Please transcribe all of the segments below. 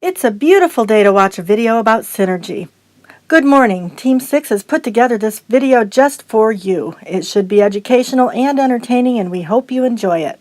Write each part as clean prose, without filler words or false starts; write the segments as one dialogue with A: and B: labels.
A: It's a beautiful day to watch a video about synergy. Good morning. Team 6 has put together this video just for you. It should be educational and entertaining, and we hope you enjoy it.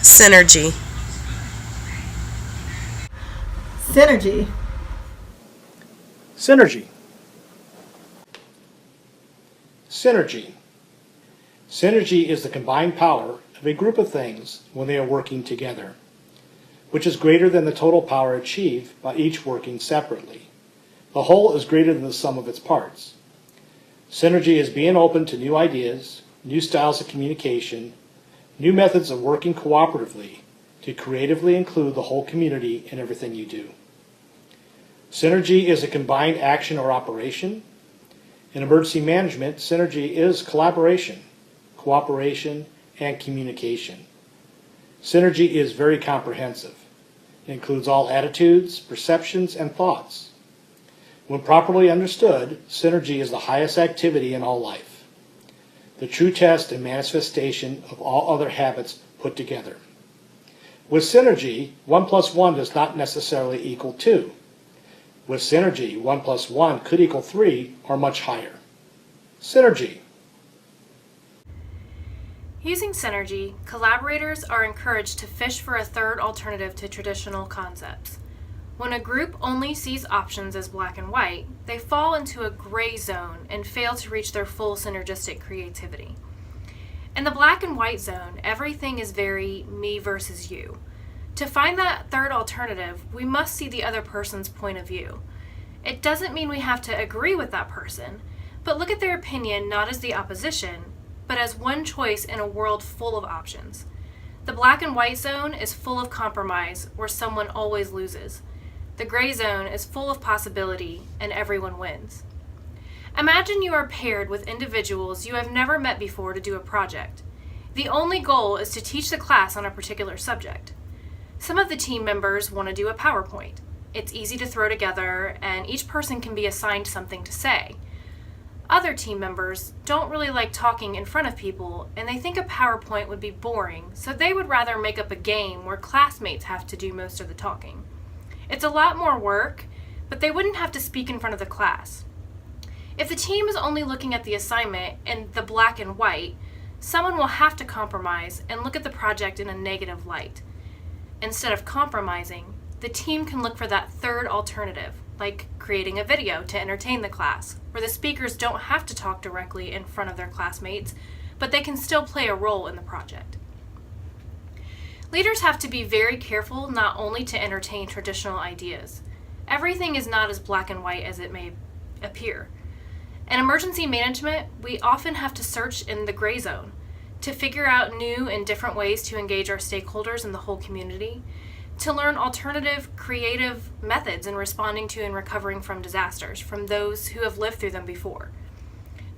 B: Synergy.
A: Synergy.
C: Synergy. Synergy. Synergy is the combined power of a group of things when they are working together, which is greater than the total power achieved by each working separately. The whole is greater than the sum of its parts. Synergy is being open to new ideas, new styles of communication, new methods of working cooperatively to creatively include the whole community in everything you do. Synergy is a combined action or operation. In emergency management, synergy is collaboration, cooperation, and communication. Synergy is very comprehensive. It includes all attitudes, perceptions, and thoughts. When properly understood, synergy is the highest activity in all life, the true test and manifestation of all other habits put together. With synergy, 1 plus 1 does not necessarily equal 2. With synergy, 1 plus 1 could equal 3 or much higher. Synergy.
D: Using synergy, collaborators are encouraged to fish for a third alternative to traditional concepts. When a group only sees options as black and white, they fall into a gray zone and fail to reach their full synergistic creativity. In the black and white zone, everything is very me versus you. To find that third alternative, we must see the other person's point of view. It doesn't mean we have to agree with that person, but look at their opinion not as the opposition, but as one choice in a world full of options. The black and white zone is full of compromise, where someone always loses. The gray zone is full of possibility, and everyone wins. Imagine you are paired with individuals you have never met before to do a project. The only goal is to teach the class on a particular subject. Some of the team members want to do a PowerPoint. It's easy to throw together, and each person can be assigned something to say. Other team members don't really like talking in front of people, and they think a PowerPoint would be boring, so they would rather make up a game where classmates have to do most of the talking. It's a lot more work, but they wouldn't have to speak in front of the class. If the team is only looking at the assignment in the black and white, someone will have to compromise and look at the project in a negative light. Instead of compromising, the team can look for that third alternative, like creating a video to entertain the class, where the speakers don't have to talk directly in front of their classmates, but they can still play a role in the project. Leaders have to be very careful not only to entertain traditional ideas. Everything is not as black and white as it may appear. In emergency management, we often have to search in the gray zone to figure out new and different ways to engage our stakeholders in the whole community, to learn alternative, creative methods in responding to and recovering from disasters from those who have lived through them before.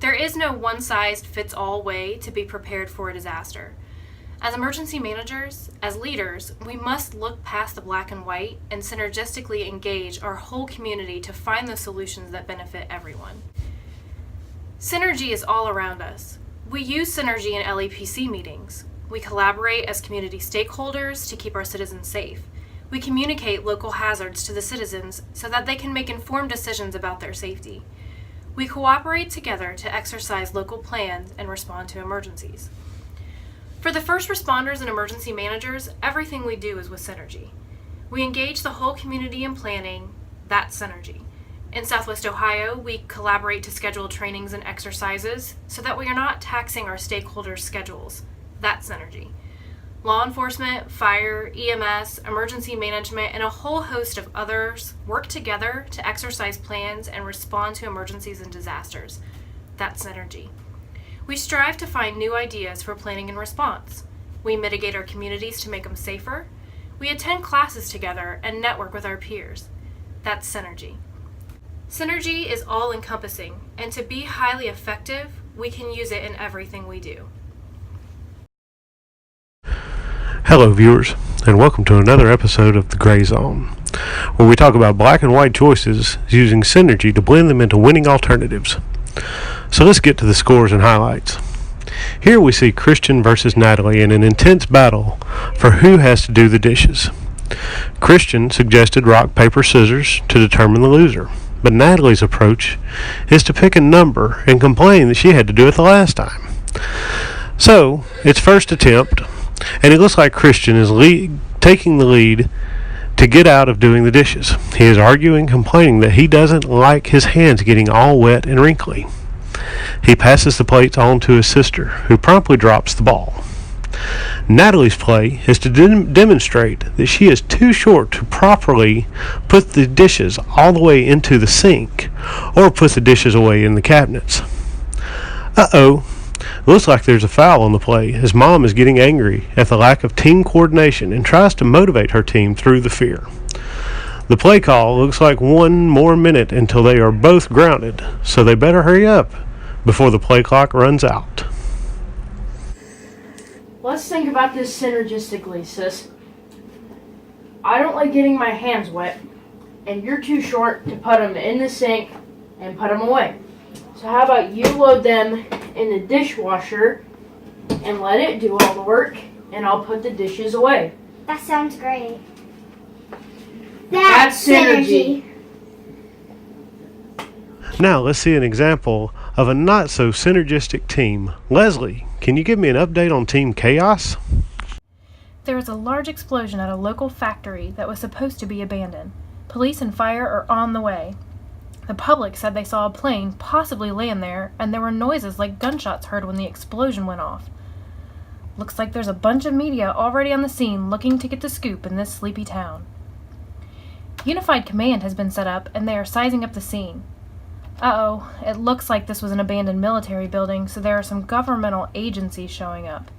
D: There is no one-size-fits-all way to be prepared for a disaster. As emergency managers, as leaders, we must look past the black and white and synergistically engage our whole community to find the solutions that benefit everyone. Synergy is all around us. We use synergy in LEPC meetings. We collaborate as community stakeholders to keep our citizens safe. We communicate local hazards to the citizens so that they can make informed decisions about their safety. We cooperate together to exercise local plans and respond to emergencies. For the first responders and emergency managers, everything we do is with synergy. We engage the whole community in planning. That's synergy. In Southwest Ohio, we collaborate to schedule trainings and exercises so that we are not taxing our stakeholders' schedules. That's synergy. Law enforcement, fire, EMS, emergency management, and a whole host of others work together to exercise plans and respond to emergencies and disasters. That's synergy. We strive to find new ideas for planning and response. We mitigate our communities to make them safer. We attend classes together and network with our peers. That's synergy. Synergy is all-encompassing, and to be highly effective, we can use it in everything we do.
B: Hello viewers, and welcome to another episode of The Gray Zone, where we talk about black and white choices using synergy to blend them into winning alternatives. So let's get to the scores and highlights. Here we see Christian versus Natalie in an intense battle for who has to do the dishes. Christian suggested rock, paper, scissors to determine the loser, but Natalie's approach is to pick a number and complain that she had to do it the last time. So, it's first attempt, and it looks like Christian is taking the lead to get out of doing the dishes. He is arguing, complaining that he doesn't like his hands getting all wet and wrinkly. He passes the plates on to his sister, who promptly drops the ball. Natalie's play is to demonstrate that she is too short to properly put the dishes all the way into the sink or put the dishes away in the cabinets. Uh-oh. Looks like there's a foul on the play as Mom is getting angry at the lack of team coordination and tries to motivate her team through the fear. The play call looks like one more minute until they are both grounded, so they better hurry up before the play clock runs out.
E: Let's think about this synergistically, sis. I don't like getting my hands wet, and you're too short to put them in the sink and put them away. So how about you load them in the dishwasher and let it do all the work, and I'll put the dishes away.
F: That sounds great.
E: That's synergy.
B: Now let's see an example of a not so synergistic team. Leslie, can you give me an update on Team Chaos?
D: There was a large explosion at a local factory that was supposed to be abandoned. Police and fire are on the way. The public said they saw a plane possibly land there, and there were noises like gunshots heard when the explosion went off. Looks like there's a bunch of media already on the scene looking to get the scoop in this sleepy town. Unified Command has been set up, and they are sizing up the scene. Uh-oh, it looks like this was an abandoned military building, so there are some governmental agencies showing up.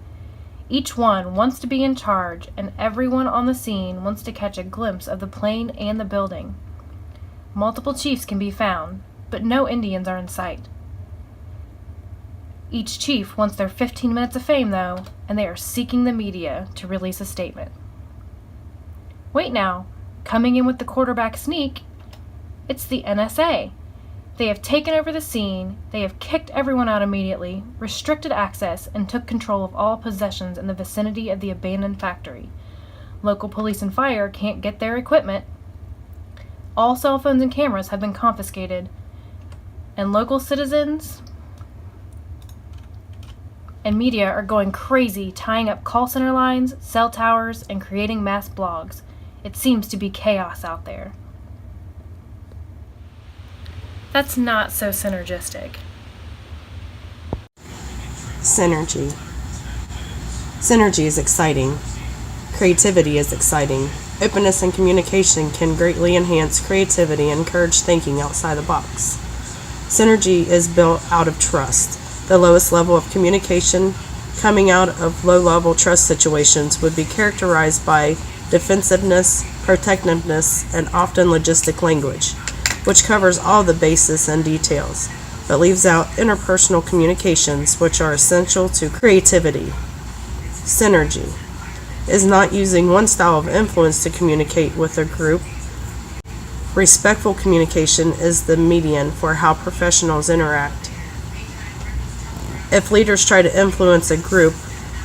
D: Each one wants to be in charge, and everyone on the scene wants to catch a glimpse of the plane and the building. Multiple chiefs can be found, but no Indians are in sight. Each chief wants their 15 minutes of fame, though, and they are seeking the media to release a statement. Wait now, coming in with the quarterback sneak, it's the NSA. They have taken over the scene, they have kicked everyone out immediately, restricted access, and took control of all possessions in the vicinity of the abandoned factory. Local police and fire can't get their equipment. All cell phones and cameras have been confiscated, and local citizens and media are going crazy, tying up call center lines, cell towers, and creating mass blogs. It seems to be chaos out there. That's not so synergistic.
G: Synergy. Synergy is exciting. Creativity is exciting. Openness and communication can greatly enhance creativity and encourage thinking outside the box. Synergy is built out of trust. The lowest level of communication coming out of low-level trust situations would be characterized by defensiveness, protectiveness, and often logistic language, which covers all the bases and details, but leaves out interpersonal communications, which are essential to creativity. Synergy is not using one style of influence to communicate with a group. Respectful communication is the median for how professionals interact. If leaders try to influence a group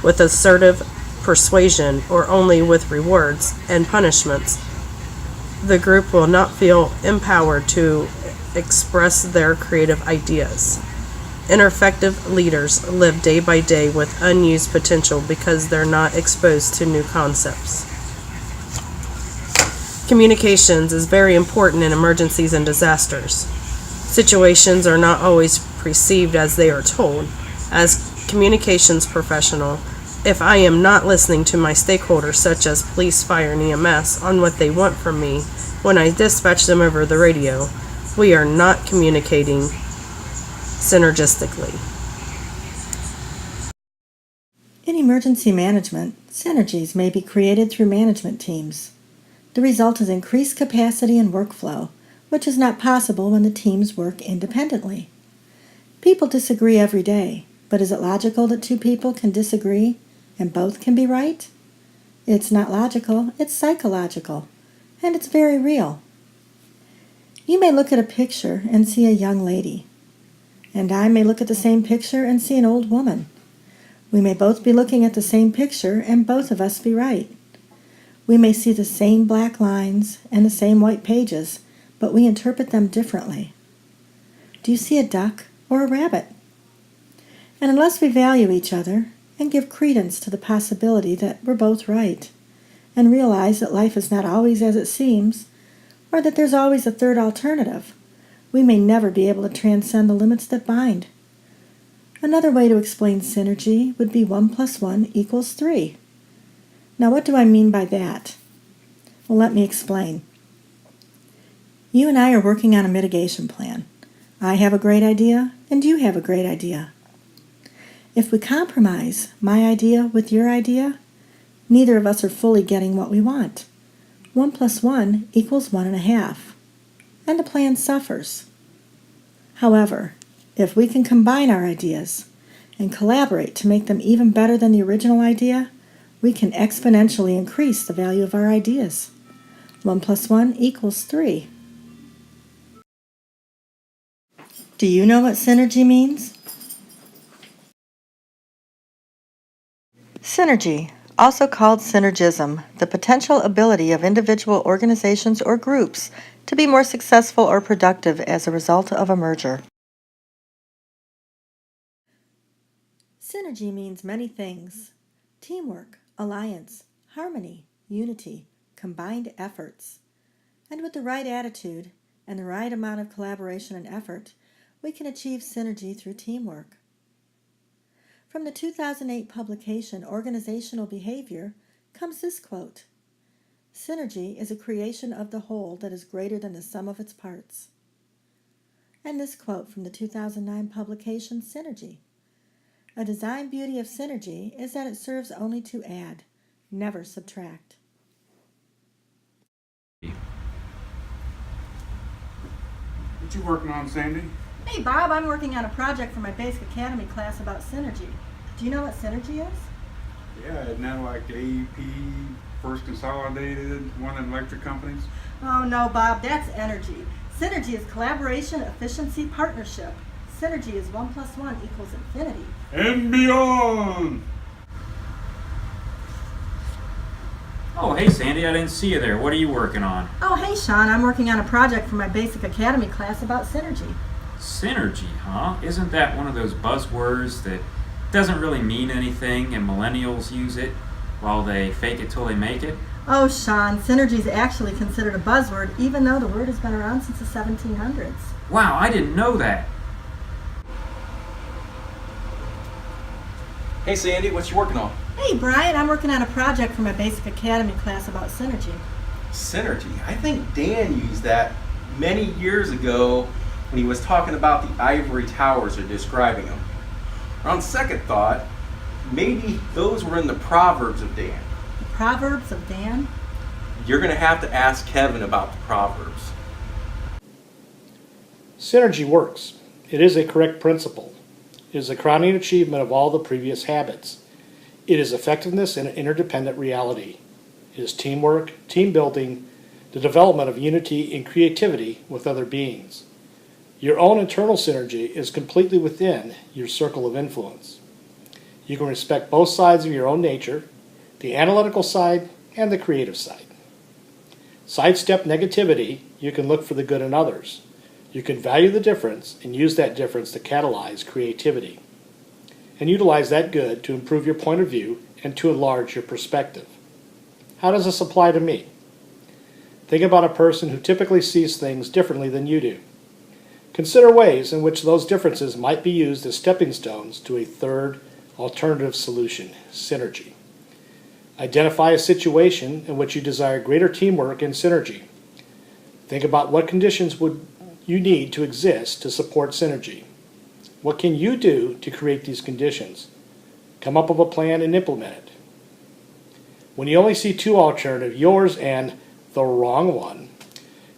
G: with assertive persuasion or only with rewards and punishments, the group will not feel empowered to express their creative ideas. Ineffective leaders live day by day with unused potential because they're not exposed to new concepts. Communications is very important in emergencies and disasters. Situations are not always perceived as they are told. As communications professional, if I am not listening to my stakeholders such as police, fire, and EMS on what they want from me when I dispatch them over the radio, we are not communicating synergistically.
A: In emergency management, synergies may be created through management teams. The result is increased capacity and workflow, which is not possible when the teams work independently. People disagree every day, but is it logical that two people can disagree and both can be right? It's not logical, it's psychological, and it's very real. You may look at a picture and see a young lady, and I may look at the same picture and see an old woman. We may both be looking at the same picture and both of us be right. We may see the same black lines and the same white pages, but we interpret them differently. Do you see a duck or a rabbit? And unless we value each other and give credence to the possibility that we're both right, and realize that life is not always as it seems, or that there's always a third alternative, we may never be able to transcend the limits that bind. Another way to explain synergy would be 1 + 1 = 3. Now, what do I mean by that? Well, let me explain. You and I are working on a mitigation plan. I have a great idea, and you have a great idea. If we compromise my idea with your idea, neither of us are fully getting what we want. 1 + 1 = 1.5, and the plan suffers. However, if we can combine our ideas and collaborate to make them even better than the original idea, we can exponentially increase the value of our ideas. 1 + 1 = 3. Do you know what synergy means? Synergy, also called synergism, the potential ability of individual organizations or groups to be more successful or productive as a result of a merger. Synergy means many things: teamwork, alliance, harmony, unity, combined efforts. And with the right attitude and the right amount of collaboration and effort, we can achieve synergy through teamwork. From the 2008 publication Organizational Behavior comes this quote: "Synergy is a creation of the whole that is greater than the sum of its parts." And this quote from the 2009 publication Synergy: "A design beauty of synergy is that it serves only to add, never subtract."
F: What you working on, Sandy?
A: Hey Bob, I'm working on a project for my Basic Academy class about synergy. Do you know what synergy is?
F: Yeah, isn't that like AEP, First Consolidated, one of the electric companies?
A: Oh no, Bob, that's energy. Synergy is collaboration, efficiency, partnership. Synergy is 1 + 1 = infinity.
F: And beyond!
H: Oh, hey Sandy, I didn't see you there. What are you working on?
A: Oh, hey Sean, I'm working on a project for my Basic Academy class about synergy.
H: Synergy, huh? Isn't that one of those buzzwords that doesn't really mean anything and millennials use it while they fake it till they make it?
A: Oh, Sean, synergy is actually considered a buzzword, even though the word has been around since the 1700s.
H: Wow, I didn't know that.
I: Hey Sandy, what you working on?
A: Hey Brian, I'm working on a project for my Basic Academy class about synergy.
I: Synergy. I think Dan used that many years ago when he was talking about the ivory towers or describing them. On second thought, maybe those were in the Proverbs of Dan.
A: The Proverbs of Dan?
I: You're going to have to ask Kevin about the Proverbs.
C: Synergy works. It is a correct principle. It is a crowning achievement of all the previous habits. It is effectiveness in an interdependent reality. It is teamwork, team building, the development of unity and creativity with other beings. Your own internal synergy is completely within your circle of influence. You can respect both sides of your own nature, the analytical side and the creative side. Sidestep negativity, you can look for the good in others. You can value the difference and use that difference to catalyze creativity, and utilize that good to improve your point of view and to enlarge your perspective. How does this apply to me? Think about a person who typically sees things differently than you do. Consider ways in which those differences might be used as stepping stones to a third alternative solution, synergy. Identify a situation in which you desire greater teamwork and synergy. Think about what conditions would you need to exist to support synergy. What can you do to create these conditions? Come up with a plan and implement it. When you only see two alternatives, yours and the wrong one,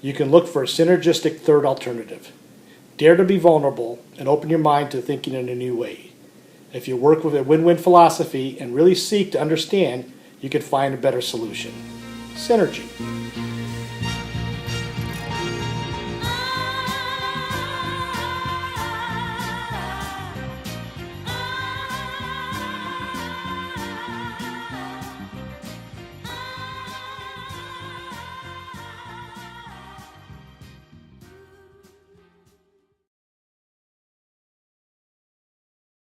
C: you can look for a synergistic third alternative. Dare to be vulnerable and open your mind to thinking in a new way. If you work with a win-win philosophy and really seek to understand, you can find a better solution. Synergy.